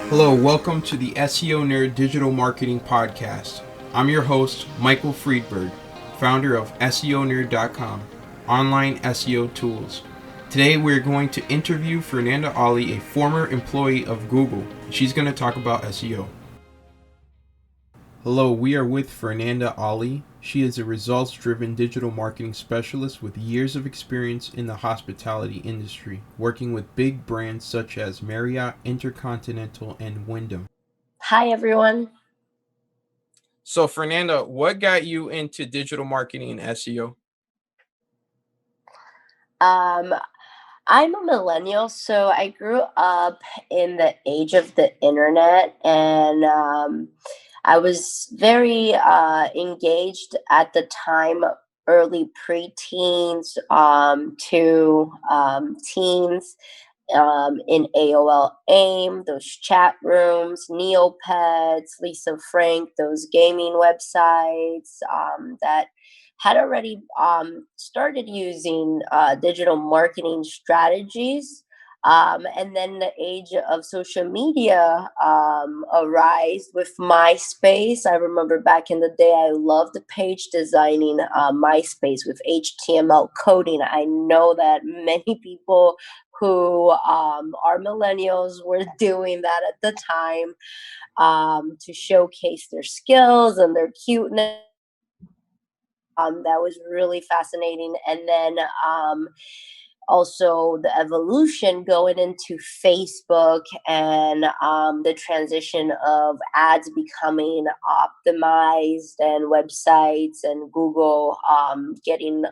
Hello, welcome to the SEO Nerd Digital Marketing Podcast. I'm your host, Michael Friedberg, founder of SEOnerd.com, online SEO tools. Today we're going to interview Fernanda Oli, a former employee of Google. She's going to talk about SEO. Hello, we are with Fernanda Oli. She is a results-driven digital marketing specialist with years of experience in the hospitality industry, working with big brands such as Marriott Intercontinental and Wyndom. Hi, everyone. So, Fernanda, what got you into digital marketing and SEO? Um, I'm a millennial, so I grew up in the age of the internet, and I was very engaged at the time, early preteens to teens. In AOL AIM, those chat rooms, Neopets, Lisa Frank, those gaming websites that had already started using digital marketing strategies. And then the age of social media arose with MySpace. I remember back in the day, I loved the page designing MySpace with HTML coding. I know that many people who are millennials were doing that at the time to showcase their skills and their cuteness. That was really fascinating. And then also the evolution going into Facebook and the transition of ads becoming optimized and websites and Google getting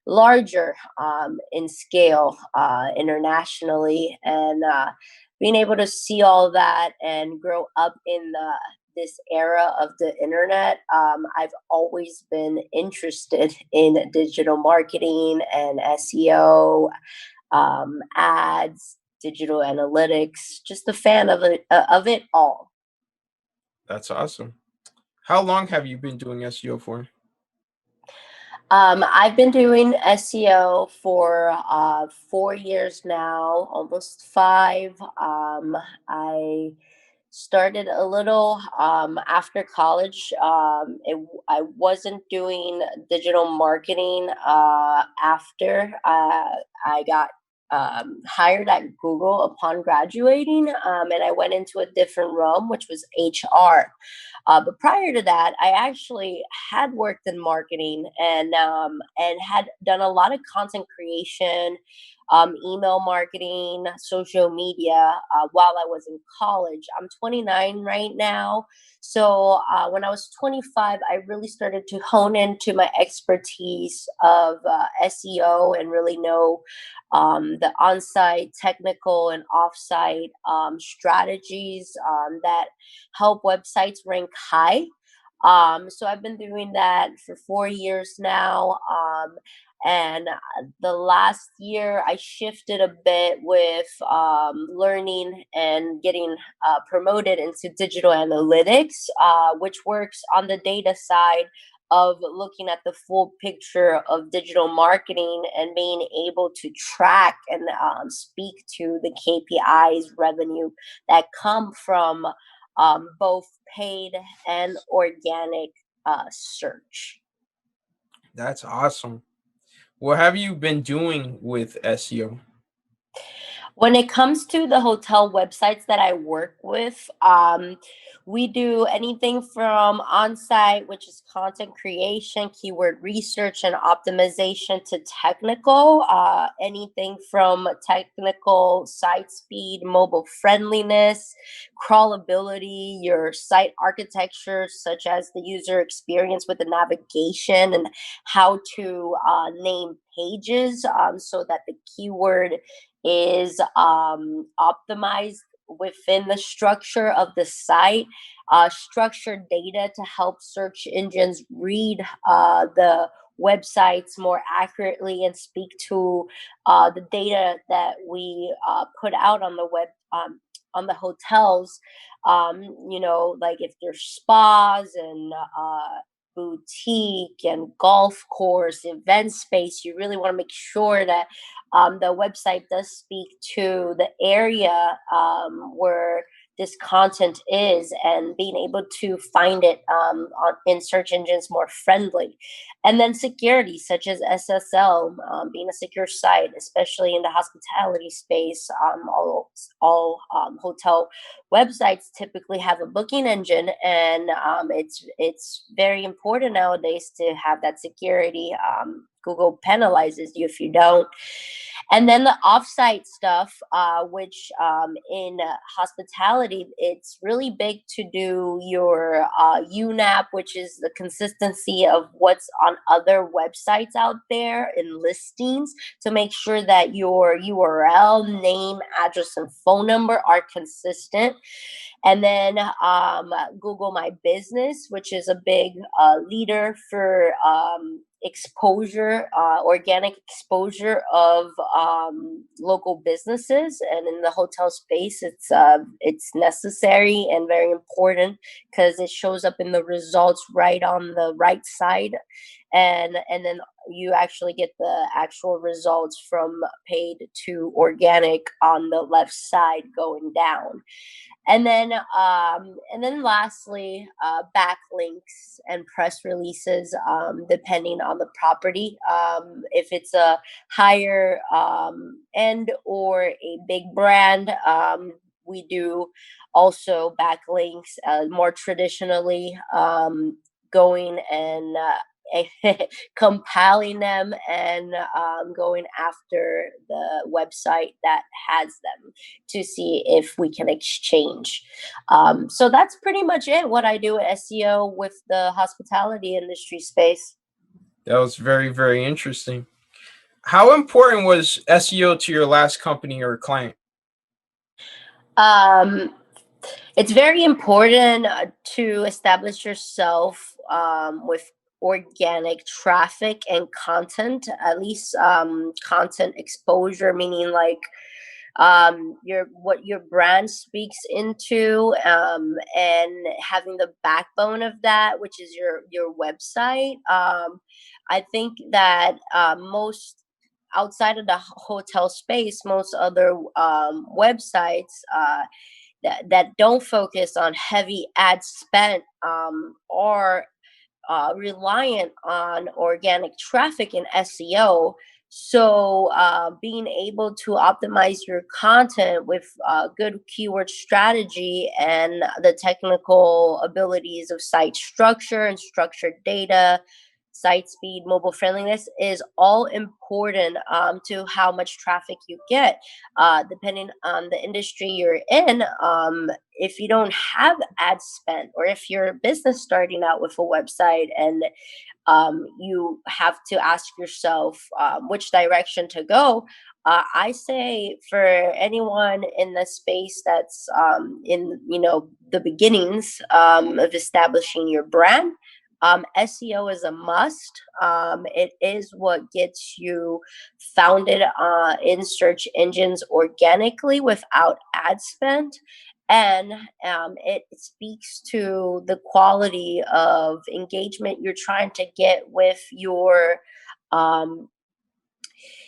larger in scale internationally, and being able to see all that and grow up in this era of the internet. I've always been interested in digital marketing and SEO, ads, digital analytics. Just a fan of it all. That's awesome. How long have you been doing SEO for? I've been doing SEO for 4 years now, almost five. I started a little after college. I wasn't doing digital marketing after I got hired at Google upon graduating, and I went into a different realm, which was HR. But prior to that, I actually had worked in marketing and had done a lot of content creation, email marketing, social media while I was in college. I'm 29 right now. So when I was 25, I really started to hone into my expertise of SEO and really know the on-site technical and off-site strategies that help websites rank high. So I've been doing that for 4 years now. And the last year, I shifted a bit with learning and getting promoted into digital analytics, which works on the data side of looking at the full picture of digital marketing and being able to track and speak to the KPIs revenue that come from both paid and organic search. That's awesome. What have you been doing with SEO? When it comes to the hotel websites that I work with, we do anything from on-site, which is content creation, keyword research, and optimization, to technical. Anything from technical site speed, mobile friendliness, crawlability, your site architecture, such as the user experience with the navigation and how to name pages so that the keyword is optimized within the structure of the site, structured data to help search engines read the websites more accurately and speak to the data that we put out on the web. On the hotels, like if there's spas and boutique and golf course, event space, you really want to make sure that the website does speak to the area where this content is, and being able to find it in search engines more friendly. And then security, such as SSL, being a secure site, especially in the hospitality space. All hotel websites typically have a booking engine, and it's very important nowadays to have that security. Google penalizes you if you don't. And then the offsite stuff, which in hospitality, it's really big to do your UNAP, which is the consistency of what's on other websites out there in listings, to make sure that your URL, name, address, and phone number are consistent. And then Google My Business, which is a big leader for exposure, organic exposure of local businesses. And in the hotel space, it's necessary and very important because it shows up in the results right on the right side, and then you actually get the actual results from paid to organic on the left side going down. And then lastly, backlinks and press releases, depending on the property. If it's a higher end or a big brand, we do also backlinks, more traditionally, going and compiling them and going after the website that has them to see if we can exchange. So that's pretty much it, what I do at SEO with the hospitality industry space. That was very, very interesting. How important was SEO to your last company or client? Um, it's very important to establish yourself with organic traffic and content, at least content exposure, meaning like your what your brand speaks into, and having the backbone of that, which is your website. I think that most outside of the hotel space, most other websites that don't focus on heavy ad spend are reliant on organic traffic and SEO. So, being able to optimize your content with good keyword strategy and the technical abilities of site structure and structured data, site speed, mobile friendliness is all important to how much traffic you get. Depending on the industry you're in, if you don't have ad spend, or if you're a business starting out with a website and you have to ask yourself which direction to go. I say for anyone in the space that's in the beginnings of establishing your brand, SEO is a must. It is what gets you founded in search engines organically without ad spend. And it speaks to the quality of engagement you're trying to get with um,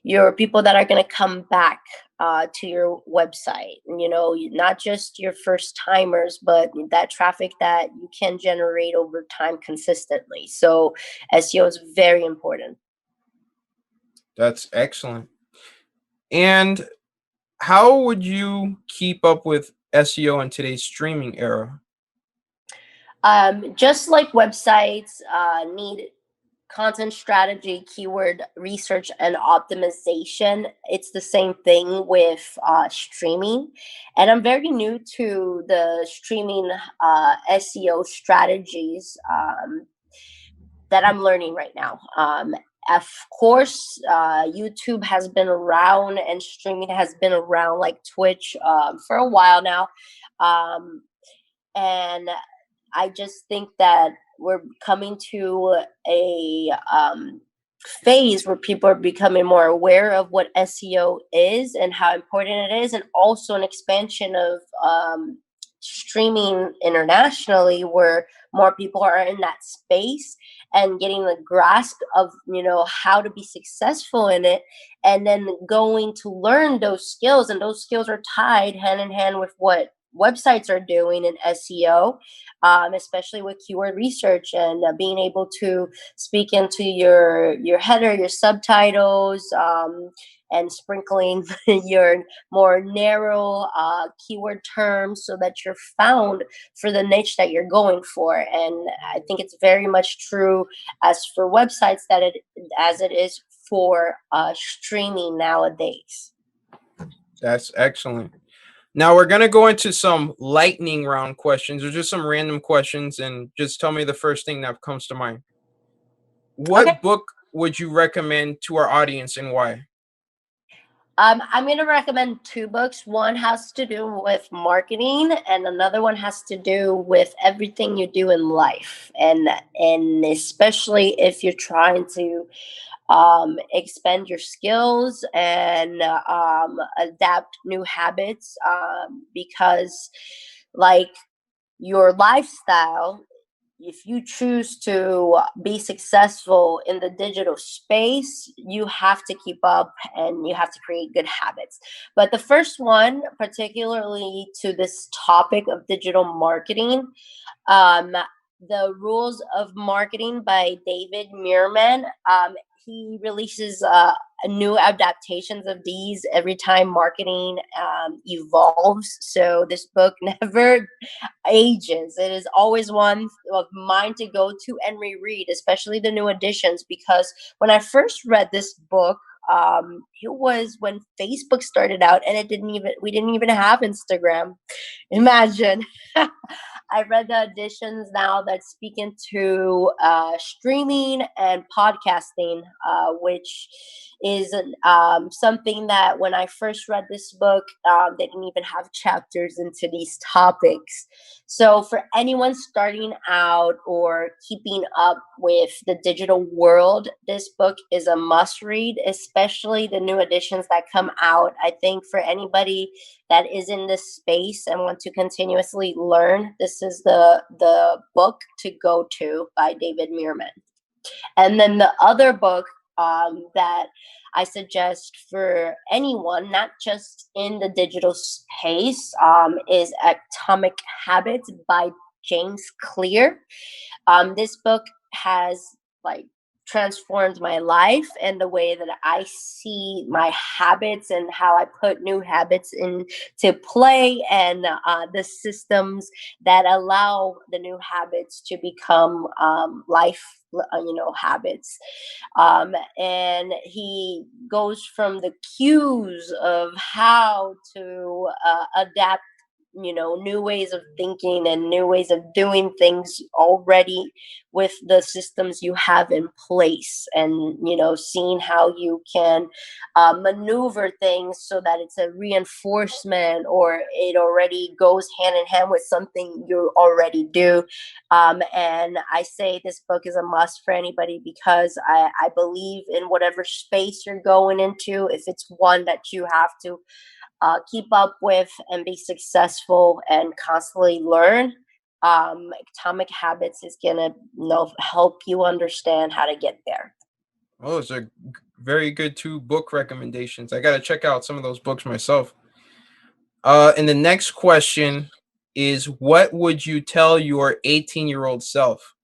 your people that are going to come back to your website. Not just your first timers, but that traffic that you can generate over time consistently. So SEO is very important. That's excellent. And how would you keep up with SEO in today's streaming era? Just like websites need content strategy, keyword research, and optimization, it's the same thing with streaming. And I'm very new to the streaming SEO strategies that I'm learning right now. Of course, YouTube has been around and streaming has been around, like Twitch, for a while now. Um, and I just think that we're coming to a phase where people are becoming more aware of what SEO is and how important it is, and also an expansion of streaming internationally, where more people are in that space and getting the grasp of how to be successful in it, and then going to learn those skills, and those skills are tied hand in hand with what websites are doing in SEO, especially with keyword research and being able to speak into your header, your subtitles, and sprinkling your more narrow keyword terms so that you're found for the niche that you're going for. And I think it's very much true as for websites as it is for streaming nowadays. That's excellent. Now we're gonna go into some lightning round questions, or just some random questions, and just tell me the first thing that comes to mind. Okay. What book would you recommend to our audience and why? I'm going to recommend two books. One has to do with marketing, and another one has to do with everything you do in life, and especially if you're trying to expand your skills and adapt new habits, because like your lifestyle, if you choose to be successful in the digital space, you have to keep up and you have to create good habits. But the first one, particularly to this topic of digital marketing, um, The Rules of Marketing by David Meerman. He releases new adaptations of these every time marketing evolves. So this book never ages. It is always one of mine to go to and reread, especially the new editions, because when I first read this book, it was when Facebook started out, and we didn't even have Instagram. Imagine. I read the editions now that speak into streaming and podcasting, which is something that when I first read this book, they didn't even have chapters into these topics. So, for anyone starting out or keeping up with the digital world, this book is a must read, especially the new editions that come out. I think for anybody that is in this space and want to continuously learn, this is the book to go to by David Meerman. And then the other book that I suggest for anyone, not just in the digital space, is Atomic Habits by James Clear. This book has like transformed my life and the way that I see my habits and how I put new habits into play, and the systems that allow the new habits to become life, habits. And he goes from the cues of how to adapt, new ways of thinking and new ways of doing things already with the systems you have in place, and seeing how you can maneuver things so that it's a reinforcement or it already goes hand in hand with something you already do. And I say this book is a must for anybody, because I believe in whatever space you're going into, if it's one that you have to keep up with and be successful and constantly learn, Atomic Habits is gonna help you understand how to get there. Oh, those are very good two book recommendations. I gotta check out some of those books myself. And the next question is, what would you tell your 18-year-old self?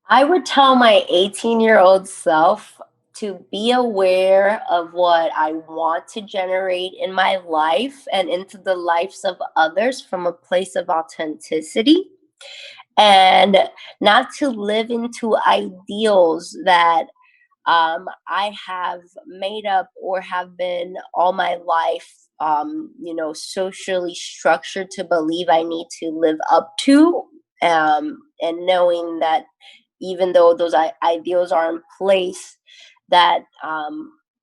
I would tell my 18-year-old self to be aware of what I want to generate in my life and into the lives of others from a place of authenticity, and not to live into ideals that I have made up or have been all my life, socially structured to believe I need to live up to. And knowing that even though those ideals are in place, that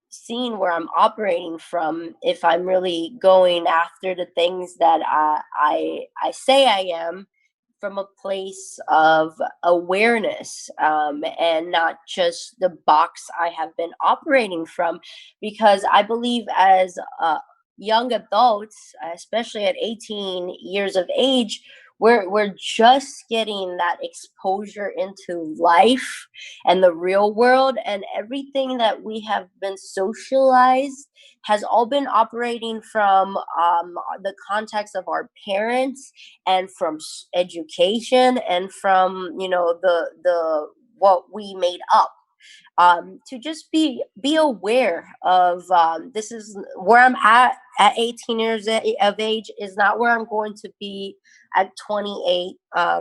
seeing where I'm operating from, if I'm really going after the things that I say I am, from a place of awareness, and not just the box I have been operating from. Because I believe as young adults, especially at 18 years of age, we're just getting that exposure into life and the real world, and everything that we have been socialized has all been operating from the context of our parents, and from education, and from the what we made up, to just be aware of, this is where I'm at 18 years of age is not where I'm going to be at 28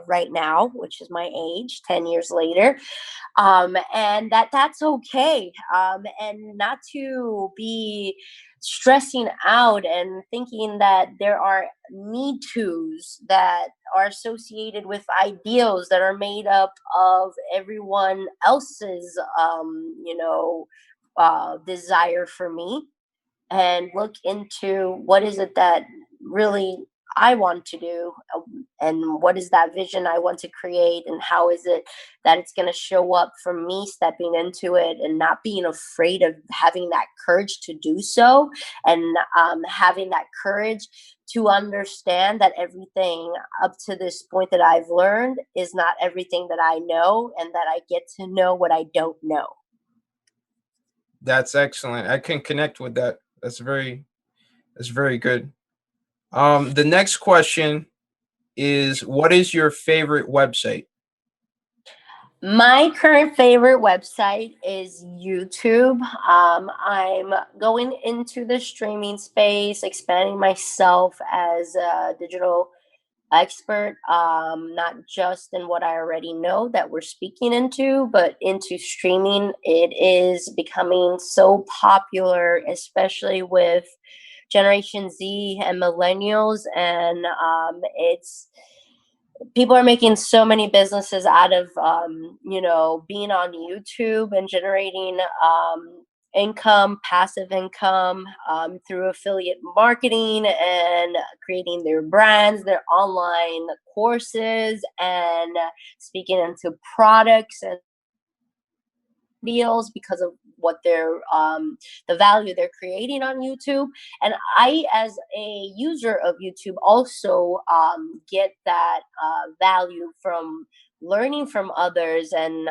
right now, which is my age 10 years later. And that's okay, and not to be stressing out and thinking that there are need tos that are associated with ideals that are made up of everyone else's desire for me, and look into what is it that really I want to do, and what is that vision I want to create, and how is it that it's going to show up for me stepping into it, and not being afraid of having that courage to do so, and having that courage to understand that everything up to this point that I've learned is not everything that I know, and that I get to know what I don't know. That's excellent. I can connect with that. That's very good. The next question is, what is your favorite website? My current favorite website is YouTube. I'm going into the streaming space, expanding myself as a digital expert, not just in what I already know that we're speaking into, but into streaming. It is becoming so popular, especially with Generation Z and millennials, and it's people are making so many businesses out of being on YouTube and generating income, passive income, through affiliate marketing, and creating their brands, their online courses, and speaking into products and deals because of what they're the value they're creating on YouTube. And I, as a user of YouTube, also get that value from learning from others, and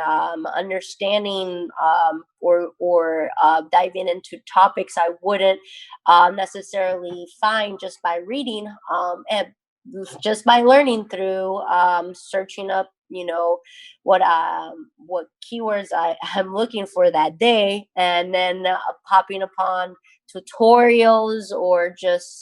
understanding, or diving into topics I wouldn't necessarily find just by reading, and just by learning through searching up, what keywords I am looking for that day, and then popping upon tutorials, or just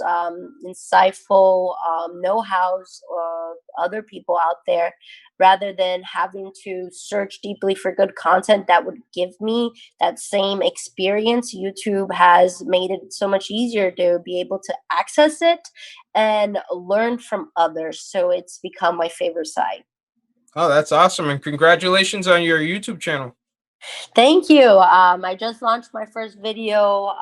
insightful know-hows of other people out there, rather than having to search deeply for good content that would give me that same experience. YouTube has made it so much easier to be able to access it and learn from others, so it's become my favorite site. Oh, that's awesome. And congratulations on your YouTube channel. Thank you. I just launched my first video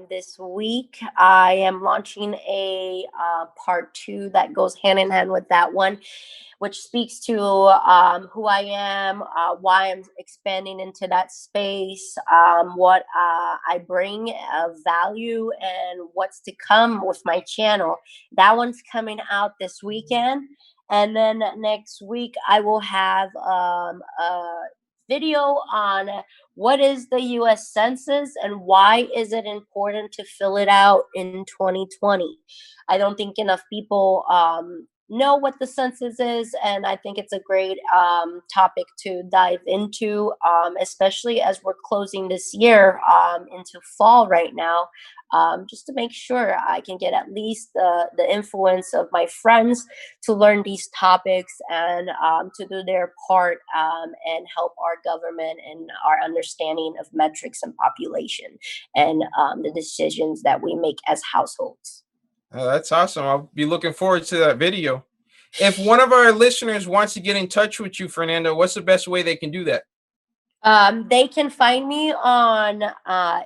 this week. I am launching a part two that goes hand in hand with that one, which speaks to who I am, why I'm expanding into that space, what I bring of value, and what's to come with my channel. That one's coming out this weekend. And then next week, I will have a video on what is the US Census and why is it important to fill it out in 2020. I don't think enough people know what the census is, and I think it's a great topic to dive into, especially as we're closing this year into fall right now, just to make sure I can get at least the influence of my friends to learn these topics, and to do their part, and help our government and our understanding of metrics and population, and the decisions that we make as households. Oh, that's awesome. I'll be looking forward to that video. If one of our listeners wants to get in touch with you, Fernando, what's the best way they can do that? They can find me on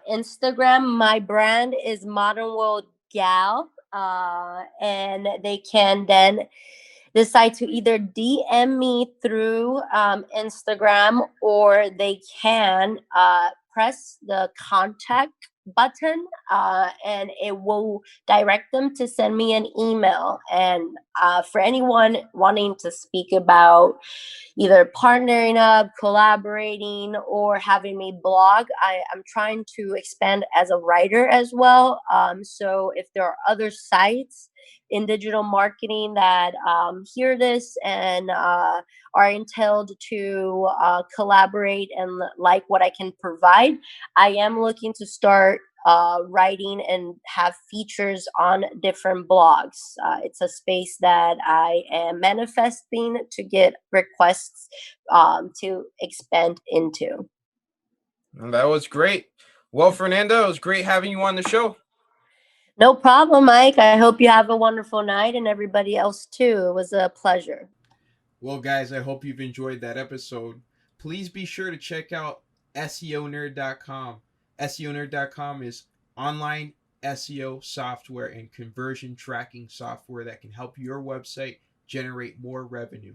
Instagram. My brand is Modern World Gal, and they can then decide to either DM me through Instagram, or they can press the contact button, and it will direct them to send me an email. And for anyone wanting to speak about either partnering up, collaborating, or having me blog, I'm trying to expand as a writer as well. So if there are other sites in digital marketing that hear this and are entailed to collaborate and like what I can provide, I am looking to start writing and have features on different blogs. It's a space that I am manifesting to get requests to expand into. And that was great. Well, Fernanda, it was great having you on the show. No problem, Mike. I hope you have a wonderful night and everybody else too. It was a pleasure. Well, guys, I hope you've enjoyed that episode. Please be sure to check out SEOnerd.com. SEOnerd.com is online SEO software and conversion tracking software that can help your website generate more revenue.